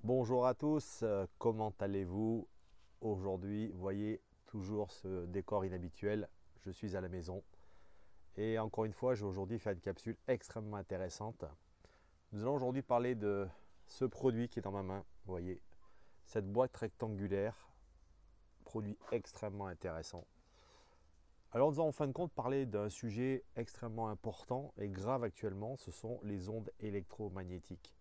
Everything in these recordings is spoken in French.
Bonjour à tous, comment allez-vous? Aujourd'hui, vous voyez toujours ce décor inhabituel, je suis à la maison et encore une fois, je vais aujourd'hui faire une capsule extrêmement intéressante. Nous allons aujourd'hui parler de ce produit qui est dans ma main, vous voyez, cette boîte rectangulaire, produit extrêmement intéressant. Alors nous allons en fin de compte parler d'un sujet extrêmement important et grave actuellement, ce sont les ondes électromagnétiques.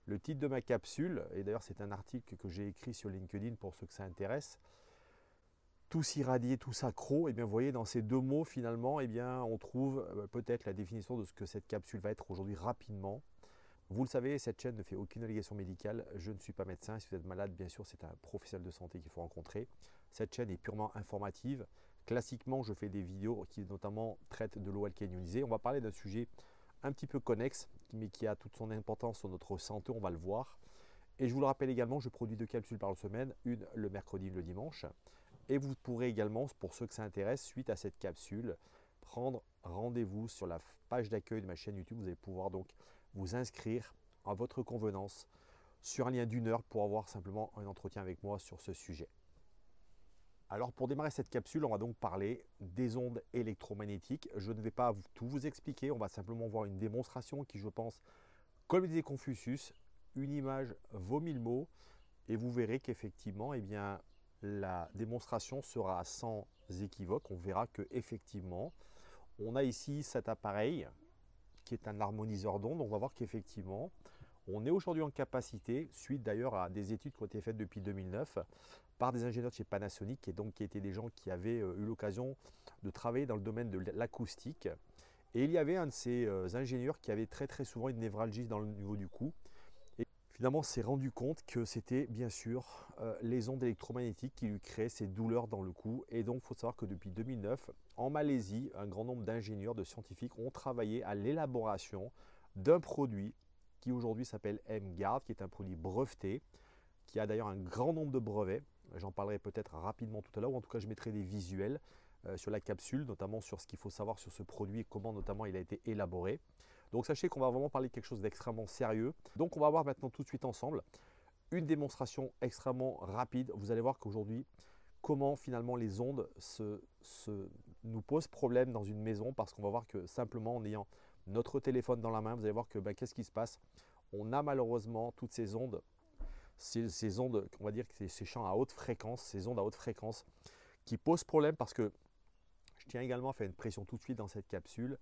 Le titre de ma capsule, et d'ailleurs c'est un article que j'ai écrit sur LinkedIn pour ceux que ça intéresse, tous irradiés, tous accros, et bien vous voyez dans ces deux mots finalement, eh bien, on trouve peut-être la définition de ce que cette capsule va être aujourd'hui rapidement. Vous le savez, cette chaîne ne fait aucune allégation médicale, je ne suis pas médecin, si vous êtes malade, bien sûr c'est un professionnel de santé qu'il faut rencontrer. Cette chaîne est purement informative. Classiquement, je fais des vidéos qui notamment traitent de l'eau alcaline ionisée. On va parler d'un sujet un petit peu connexe, mais qui a toute son importance sur notre santé, on va le voir. Et je vous le rappelle également, je produis 2 capsules par semaine, une le mercredi, une le dimanche. Et vous pourrez également, pour ceux que ça intéresse, suite à cette capsule, prendre rendez-vous sur la page d'accueil de ma chaîne YouTube. Vous allez pouvoir donc vous inscrire à votre convenance sur un lien d'1 heure pour avoir simplement un entretien avec moi sur ce sujet. Alors pour démarrer cette capsule, on va donc parler des ondes électromagnétiques. Je ne vais pas tout vous expliquer, on va simplement voir une démonstration qui, je pense, comme disait Confucius, une image vaut 1000 mots, et vous verrez qu'effectivement, eh bien, la démonstration sera sans équivoque. On verra qu'effectivement, on a ici cet appareil qui est un harmoniseur d'ondes. On va voir qu'effectivement, on est aujourd'hui en capacité, suite d'ailleurs à des études qui ont été faites depuis 2009, par des ingénieurs de chez Panasonic, et donc qui étaient des gens qui avaient eu l'occasion de travailler dans le domaine de l'acoustique. Et il y avait un de ces ingénieurs qui avait très souvent une névralgie dans le niveau du cou. Et finalement, s'est rendu compte que c'était bien sûr les ondes électromagnétiques qui lui créaient ces douleurs dans le cou. Et donc, il faut savoir que depuis 2009, en Malaisie, un grand nombre d'ingénieurs, de scientifiques ont travaillé à l'élaboration d'un produit qui aujourd'hui s'appelle M-Guard, qui est un produit breveté, qui a d'ailleurs un grand nombre de brevets. J'en parlerai peut-être rapidement tout à l'heure, ou en tout cas je mettrai des visuels sur la capsule, notamment sur ce qu'il faut savoir sur ce produit et comment notamment il a été élaboré. Donc sachez qu'on va vraiment parler de quelque chose d'extrêmement sérieux. Donc on va voir maintenant tout de suite ensemble une démonstration extrêmement rapide. Vous allez voir qu'aujourd'hui, comment finalement les ondes nous posent problème dans une maison, parce qu'on va voir que simplement en ayant notre téléphone dans la main, vous allez voir que qu'est-ce qui se passe? On a malheureusement toutes ces ondes, on va dire que ces champs à haute fréquence, ces ondes à haute fréquence qui posent problème, parce que je tiens également à faire une pression tout de suite dans cette capsule.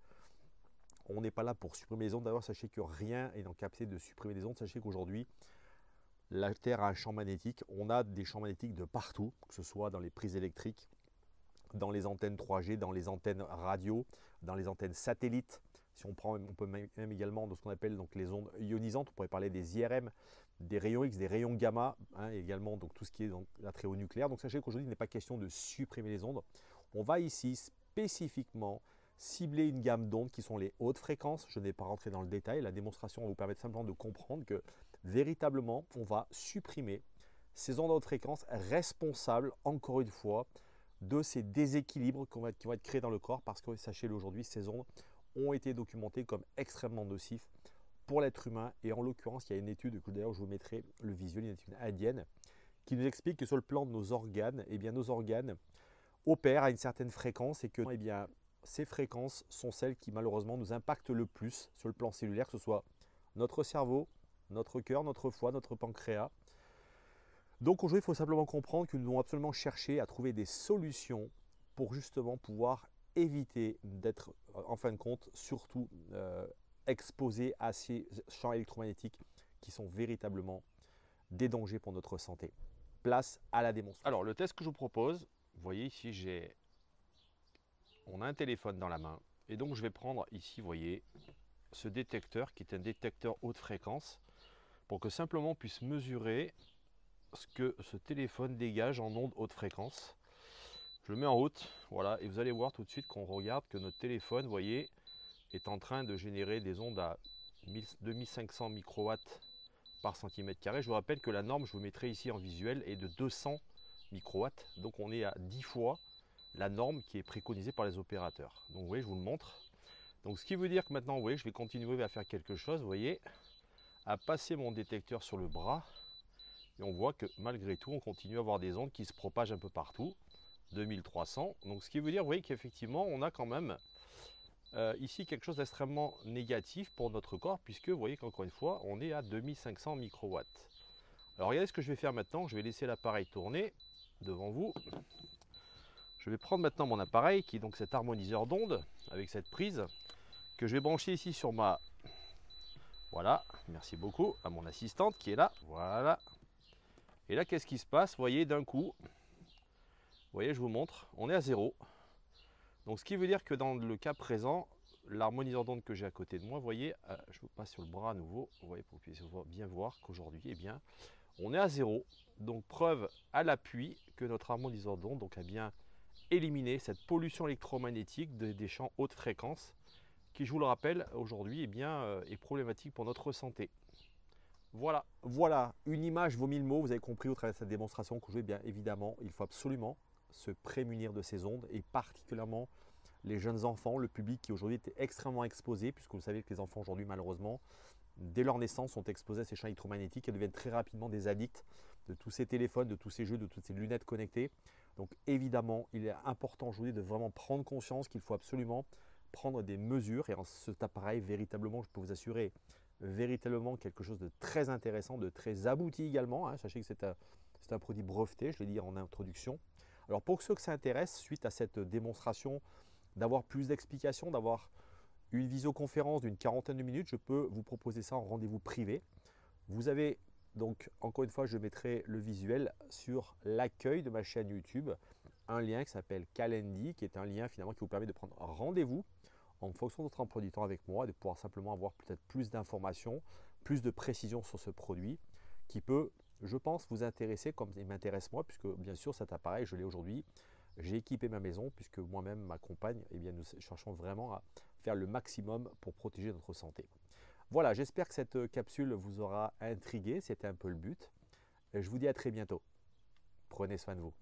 On n'est pas là pour supprimer les ondes. D'abord, sachez que rien est en capacité de supprimer les ondes. Sachez qu'aujourd'hui, la Terre a un champ magnétique. On a des champs magnétiques de partout, que ce soit dans les prises électriques, dans les antennes 3G, dans les antennes radio, dans les antennes satellites. Si on prend, on peut même également de ce qu'on appelle donc les ondes ionisantes. On pourrait parler des IRM, des rayons X, des rayons gamma, également donc tout ce qui est l'attrait au nucléaire. Donc sachez qu'aujourd'hui, il n'est pas question de supprimer les ondes. On va ici spécifiquement cibler une gamme d'ondes qui sont les hautes fréquences. Je n'ai pas rentré dans le détail. La démonstration va vous permettre simplement de comprendre que véritablement, on va supprimer ces ondes à haute fréquence responsables, encore une fois, de ces déséquilibres qui vont être créés dans le corps, parce que sachez-le aujourd'hui, ces ondes ont été documentées comme extrêmement nocifs pour l'être humain. Et en l'occurrence, il y a une étude, que d'ailleurs je vous mettrai le visuel, une étude indienne, qui nous explique que sur le plan de nos organes, eh bien, nos organes opèrent à une certaine fréquence, et que eh bien, ces fréquences sont celles qui malheureusement nous impactent le plus sur le plan cellulaire, que ce soit notre cerveau, notre cœur, notre foie, notre pancréas. Donc aujourd'hui, il faut simplement comprendre que nous devons absolument chercher à trouver des solutions pour justement pouvoir éviter d'être, en fin de compte, surtout exposés à ces champs électromagnétiques qui sont véritablement des dangers pour notre santé. Place à la démonstration. Alors le test que je vous propose, vous voyez ici, on a un téléphone dans la main, et donc je vais prendre ici, vous voyez, ce détecteur qui est un détecteur haute fréquence, pour que simplement on puisse mesurer ce que ce téléphone dégage en ondes haute fréquence. Je le mets en haute, voilà, et vous allez voir tout de suite qu'on regarde que notre téléphone, vous voyez, est en train de générer des ondes à 2500 microwatts par centimètre carré. Je vous rappelle que la norme, je vous mettrai ici en visuel, est de 200 microwatts, donc on est à 10 fois la norme qui est préconisée par les opérateurs. Donc vous voyez, je vous le montre. Donc ce qui veut dire que maintenant, vous voyez, je vais continuer à faire quelque chose, vous voyez, à passer mon détecteur sur le bras. Et on voit que malgré tout, on continue à avoir des ondes qui se propagent un peu partout. 2300. Donc ce qui veut dire, vous voyez qu'effectivement, on a quand même ici quelque chose d'extrêmement négatif pour notre corps, puisque vous voyez qu'encore une fois, on est à 2500 microwatts. Alors regardez ce que je vais faire maintenant. Je vais laisser l'appareil tourner devant vous. Je vais prendre maintenant mon appareil, qui est donc cet harmoniseur d'ondes, avec cette prise, que je vais brancher ici sur ma... Voilà, merci beaucoup à mon assistante qui est là. Voilà. Et là, qu'est-ce qui se passe? Vous voyez, d'un coup, vous voyez, je vous montre, on est à 0. Donc ce qui veut dire que dans le cas présent, l'harmoniseur d'onde que j'ai à côté de moi, vous voyez, je vous passe sur le bras à nouveau, vous voyez, pour que vous puissiez bien voir qu'aujourd'hui, eh bien, on est à 0. Donc preuve à l'appui que notre harmoniseur d'onde a bien éliminé cette pollution électromagnétique des champs haute fréquence, qui, je vous le rappelle, aujourd'hui est problématique pour notre santé. Voilà. Voilà, une image vaut 1000 mots, vous avez compris au travers de cette démonstration qu'aujourd'hui, bien évidemment, il faut absolument se prémunir de ces ondes, et particulièrement les jeunes enfants, le public qui aujourd'hui était extrêmement exposé, puisque vous savez que les enfants aujourd'hui, malheureusement, dès leur naissance, sont exposés à ces champs électromagnétiques et deviennent très rapidement des addicts de tous ces téléphones, de tous ces jeux, de toutes ces lunettes connectées. Donc évidemment, il est important aujourd'hui de vraiment prendre conscience qu'il faut absolument prendre des mesures, et en cet appareil, véritablement, je peux vous assurer, véritablement quelque chose de très intéressant, de très abouti également, hein. Sachez que c'est un produit breveté, je l'ai dit en introduction. Alors pour ceux que ça intéresse, suite à cette démonstration, d'avoir plus d'explications, d'avoir une visioconférence d'une quarantaine de minutes, je peux vous proposer ça en rendez-vous privé. Vous avez donc, encore une fois, je mettrai le visuel sur l'accueil de ma chaîne YouTube, un lien qui s'appelle Calendly, qui est un lien finalement qui vous permet de prendre rendez-vous en fonction de votre emploi du temps avec moi, de pouvoir simplement avoir peut-être plus d'informations, plus de précisions sur ce produit qui peut, je pense, vous intéresser comme il m'intéresse moi, puisque bien sûr cet appareil, je l'ai aujourd'hui. J'ai équipé ma maison puisque moi-même, ma compagne, eh bien, nous cherchons vraiment à faire le maximum pour protéger notre santé. Voilà, j'espère que cette capsule vous aura intrigué, c'était un peu le but. Et je vous dis à très bientôt. Prenez soin de vous.